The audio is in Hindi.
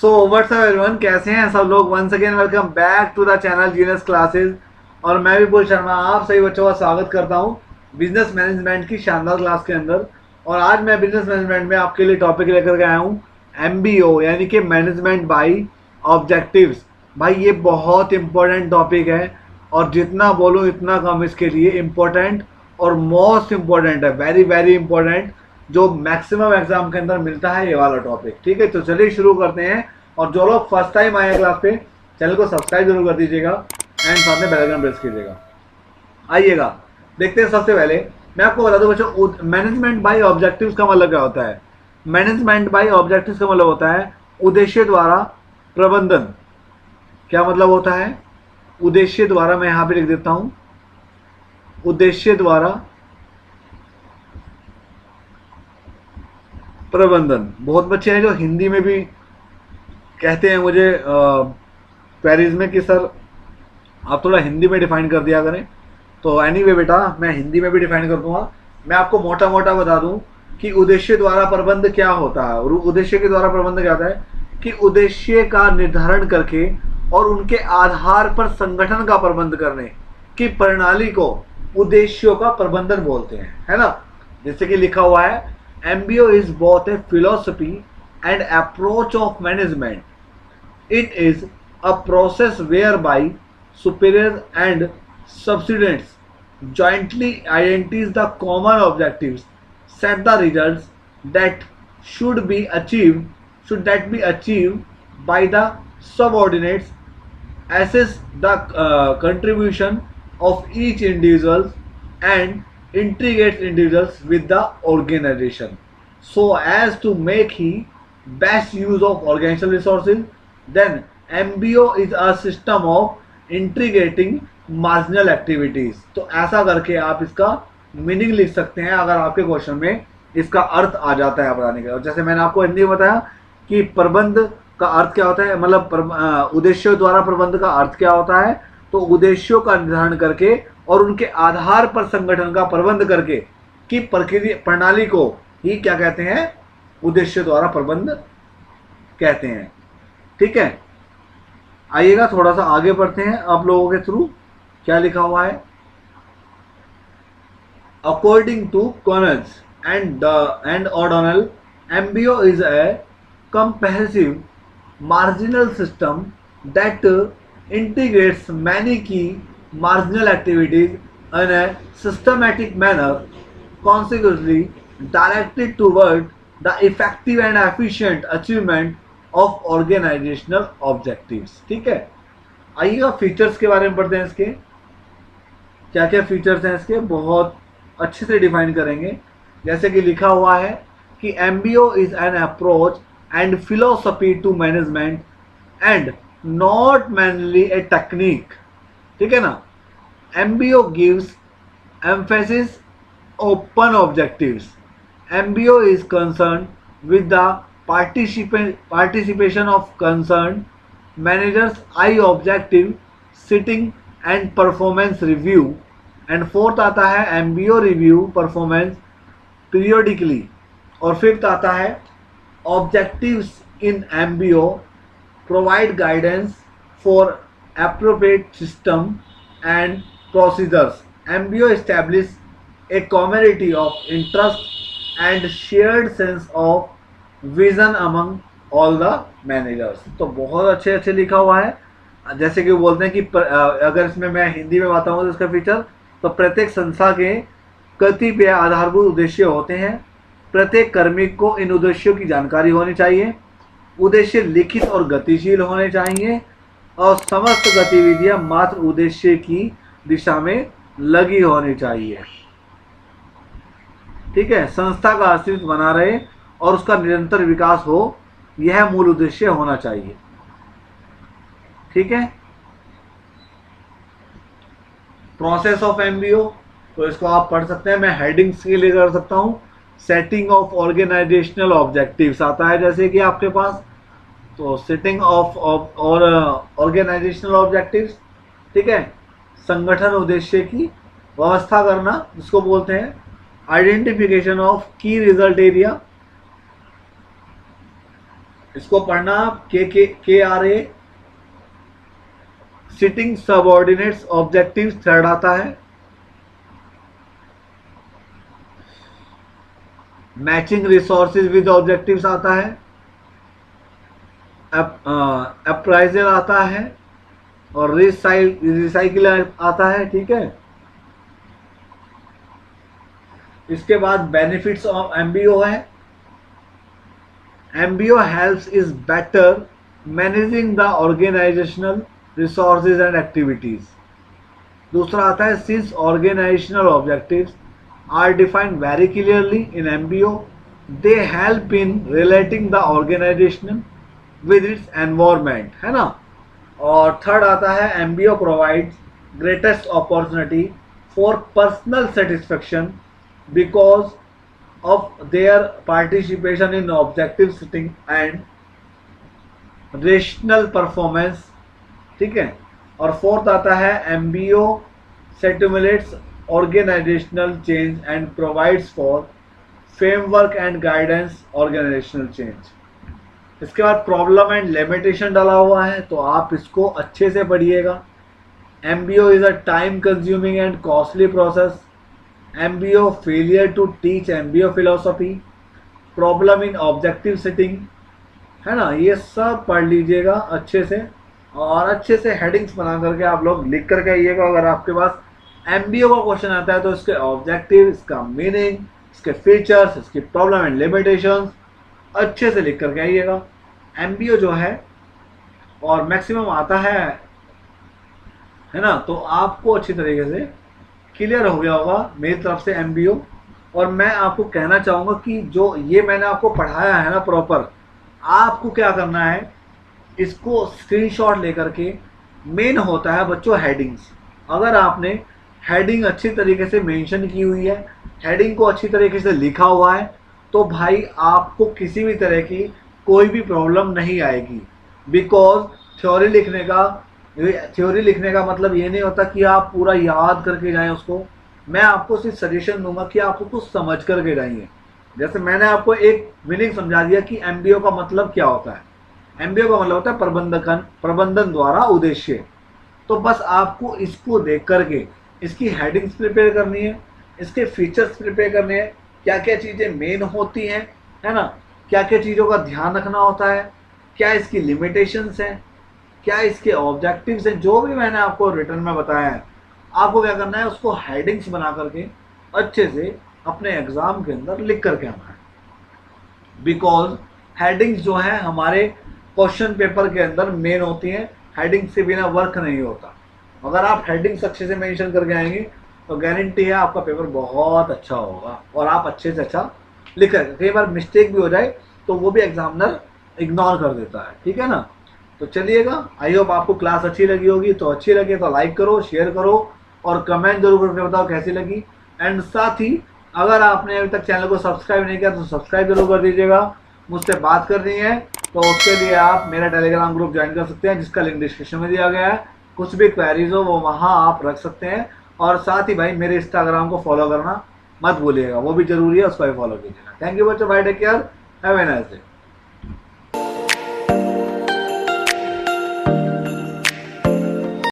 सो व्हाट्स अप एवरीवन, कैसे हैं सब लोग। Once again welcome back to the channel genius classes. और मैं विपुल शर्मा आप सभी बच्चों का स्वागत करता हूं बिजनेस मैनेजमेंट की शानदार क्लास के अंदर। और आज मैं बिजनेस मैनेजमेंट में आपके लिए टॉपिक लेकर के आया हूं एमबीओ, यानी कि मैनेजमेंट बाय ऑब्जेक्टिव्स। भाई ये बहुत इंपॉर्टेंट टॉपिक है और जितना बोलूँ इतना कम इसके लिए। इम्पोर्टेंट और मोस्ट इम्पोर्टेंट है, वेरी वेरी इंपॉर्टेंट, जो मैक्सिमम एग्जाम के अंदर मिलता है ये वाला टॉपिक। ठीक है, तो चलिए शुरू करते हैं। और जो लोग फर्स्ट टाइम आए हैं क्लास पे, चैनल को सब्सक्राइब जरूर कर दीजिएगा एंड साथ में बेल आइकन प्रेस कीजिएगा। आइएगा देखते हैं। सबसे पहले मैं आपको बता दूं बच्चों, मैनेजमेंट बाय ऑब्जेक्टिव्स का मतलब क्या होता है। मैनेजमेंट बाय ऑब्जेक्टिव्स का मतलब होता है उद्देश्य द्वारा प्रबंधन। क्या मतलब होता है उद्देश्य द्वारा? मैं यहां पे लिख देता हूं, उद्देश्य द्वारा प्रबंधन। बहुत बच्चे हैं जो हिंदी में भी कहते हैं मुझे क्वेरीज में कि सर आप थोड़ा हिंदी में डिफाइन कर दिया करें। तो एनीवे बेटा, मैं हिंदी में भी डिफाइन कर दूंगा। मैं आपको मोटा मोटा बता दूं कि उद्देश्य द्वारा प्रबंध क्या होता है। और उद्देश्य के द्वारा प्रबंध क्या होता है कि उद्देश्य का निर्धारण करके और उनके आधार पर संगठन का प्रबंध करने की प्रणाली को उद्देश्यों का प्रबंधन बोलते हैं, है ना। जैसे कि लिखा हुआ है, MBO is both a philosophy and approach of management. It is a process whereby superiors and subordinates jointly identify the common objectives, set the results that should be achieved by the subordinates, assess the contribution of each individual and integrate individuals with the organization so as to make he best use of organizational resources. Then MBO is a system of integrating marginal activities. तो ऐसा करके आप इसका मीनिंग लिख सकते हैं अगर आपके क्वेश्चन में इसका अर्थ आ जाता है बताने का। और जैसे मैंने आपको हिंदी में बताया कि प्रबंध का अर्थ क्या होता है, मतलब उद्देश्यों द्वारा प्रबंध का अर्थ क्या होता है, तो उद्देश्यों का निर्धारण करके और उनके आधार पर संगठन का प्रबंध करके की प्रणाली को ही क्या कहते हैं, उद्देश्य द्वारा प्रबंध कहते हैं। ठीक है, आइएगा थोड़ा सा आगे बढ़ते हैं आप लोगों के थ्रू। क्या लिखा हुआ है, according to Connells and O'Donnell, MBO is a comprehensive marginal system that integrates many key marginal activities in a systematic manner, consequently directed toward the effective and efficient achievement of organizational objectives। ठीक है, आइएगा फीचर्स के बारे में पढ़ते हैं। इसके क्या क्या फीचर्स हैं इसके, बहुत अच्छे से डिफाइन करेंगे। जैसे कि लिखा हुआ है कि MBO is an approach and philosophy to management and not merely a technique। ठीक है ना। MBO gives emphasis open objectives। MBO is concerned with the participation of concerned managers, eye objective sitting and performance review। and fourth आता है MBO review performance periodically। और फिफ्थ आता है objectives in MBO provide guidance for appropriate system and procedures। MBO establish a community of interest and shared sense of vision among all the managers। तो बहुत अच्छे अच्छे लिखा हुआ है। जैसे कि बोलते हैं कि अगर इसमें मैं हिंदी में बताऊँ तो इसका फीचर, तो प्रत्येक संस्था के कतिपय आधारभूत उद्देश्य होते हैं। प्रत्येक कार्मिक को इन उद्देश्यों की जानकारी होनी चाहिए। उद्देश्य लिखित और गतिशील होने चाहिए और समस्त गतिविधियां मात्र उद्देश्य की दिशा में लगी होनी चाहिए। ठीक है, संस्था का अस्तित्व बना रहे और उसका निरंतर विकास हो, यह मूल उद्देश्य होना चाहिए। ठीक है, प्रोसेस ऑफ एमबीओ, तो इसको आप पढ़ सकते हैं। मैं हेडिंग्स के लिए कर सकता हूं। सेटिंग ऑफ ऑर्गेनाइजेशनल ऑब्जेक्टिव्स आता है जैसे कि आपके पास, तो सेटिंग ऑफ और ऑर्गेनाइजेशनल ऑब्जेक्टिव्स। ठीक है, संगठन उद्देश्य की व्यवस्था करना जिसको बोलते हैं। Identification of key result area, इसको पढ़ना आप, K R A setting subordinates objectives third आता है। मैचिंग रिसोर्सेज विद ऑब्जेक्टिव्स आता है। अप्राइजल आता है और रिसाइकिलर आता है, ठीक है। इसके बाद बेनिफिट्स ऑफ एमबीओ है। MBO helps is better managing the organisational resources and activities. दूसरा आता है since organisational objectives are defined very clearly in MBO they help in relating the organisation with its environment, है ना। और थर्ड आता है MBO provides greatest opportunity for personal satisfaction because of their participation in objective setting and rational performance, ठीक है। और फोर्थ आता है MBO stimulates organisational change and provides for framework and guidance organisational change. इसके बाद प्रॉब्लम एंड लिमिटेशन डाला हुआ है, तो आप इसको अच्छे से पढ़िएगा। MBO is a time consuming and costly process. MBO failure to teach MBO philosophy. Problem in objective setting, है ना। ये सब पढ़ लीजिएगा अच्छे से और अच्छे से हेडिंग्स बना करके आप लोग लिख करके आइएगा। अगर आपके पास एमबीओ का क्वेश्चन आता है तो इसके ऑब्जेक्टिव, इसका मीनिंग, इसके फीचर्स, इसकी प्रॉब्लम एंड लिमिटेशंस अच्छे से लिख करके आइएगा। एमबीओ जो है और मैक्सिमम आता है ना, तो आपको अच्छी तरीके से क्लियर हो गया होगा मेरी तरफ से एमबीओ। और मैं आपको कहना चाहूँगा कि जो ये मैंने आपको पढ़ाया है ना प्रॉपर, आपको क्या करना है, इसको स्क्रीनशॉट लेकर के, मेन होता है बच्चों हेडिंग्स। अगर आपने हेडिंग अच्छी तरीके से मेंशन की हुई है, हेडिंग को अच्छी तरीके से लिखा हुआ है, तो भाई आपको किसी भी तरह की कोई भी प्रॉब्लम नहीं आएगी। बिकॉज थ्योरी लिखने का मतलब ये नहीं होता कि आप पूरा याद करके जाएं उसको। मैं आपको सिर्फ सजेशन दूंगा कि आपको कुछ समझ करके जाइए। जैसे मैंने आपको एक मीनिंग समझा दिया कि एमबीओ का मतलब क्या होता है। एमबीओ का मतलब होता है प्रबंधन द्वारा उद्देश्य। तो बस आपको इसको देख करके इसकी हेडिंग्स प्रिपेयर करनी है, इसके फीचर्स प्रिपेयर करने हैं, क्या क्या चीज़ें मेन होती हैं, है ना, क्या क्या चीज़ों का ध्यान रखना होता है, क्या इसकी लिमिटेशंस हैं, क्या इसके ऑब्जेक्टिव्स हैं, जो भी मैंने आपको रिटर्न में बताया है। आपको क्या करना है, उसको हेडिंग्स बना करके अच्छे से अपने एग्जाम के अंदर लिख करके आना है। बिकॉज हेडिंग्स जो है हमारे क्वेश्चन पेपर के अंदर मेन होती हैं। हेडिंग से बिना वर्क नहीं होता। अगर आप हेडिंग्स अच्छे से मेंशन करके आएंगे तो गारंटी है आपका पेपर बहुत अच्छा होगा और आप अच्छे से अच्छा लिख कर, कई बार मिस्टेक भी हो जाए तो वो भी एग्जामिनर इग्नोर कर देता है, ठीक है ना। तो चलिएगा, आई होप आपको क्लास अच्छी लगी होगी। तो अच्छी लगे तो लाइक करो, शेयर करो और कमेंट जरूर करके बताओ कैसी लगी। एंड साथ ही अगर आपने अभी तक चैनल को सब्सक्राइब नहीं किया तो सब्सक्राइब जरूर कर दीजिएगा। मुझसे बात करनी है तो उसके लिए आप मेरा टेलीग्राम ग्रुप ज्वाइन कर सकते हैं, जिसका लिंक डिस्क्रिप्शन में दिया गया है। कुछ भी क्वेरीज हो वो वहाँ आप रख सकते हैं। और साथ ही भाई मेरे इंस्टाग्राम को फॉलो करना मत भूलिएगा, वो भी जरूरी है, उसको भी फॉलो कीजिएगा। थैंक यू बच्चों, bye, take care, have a nice day.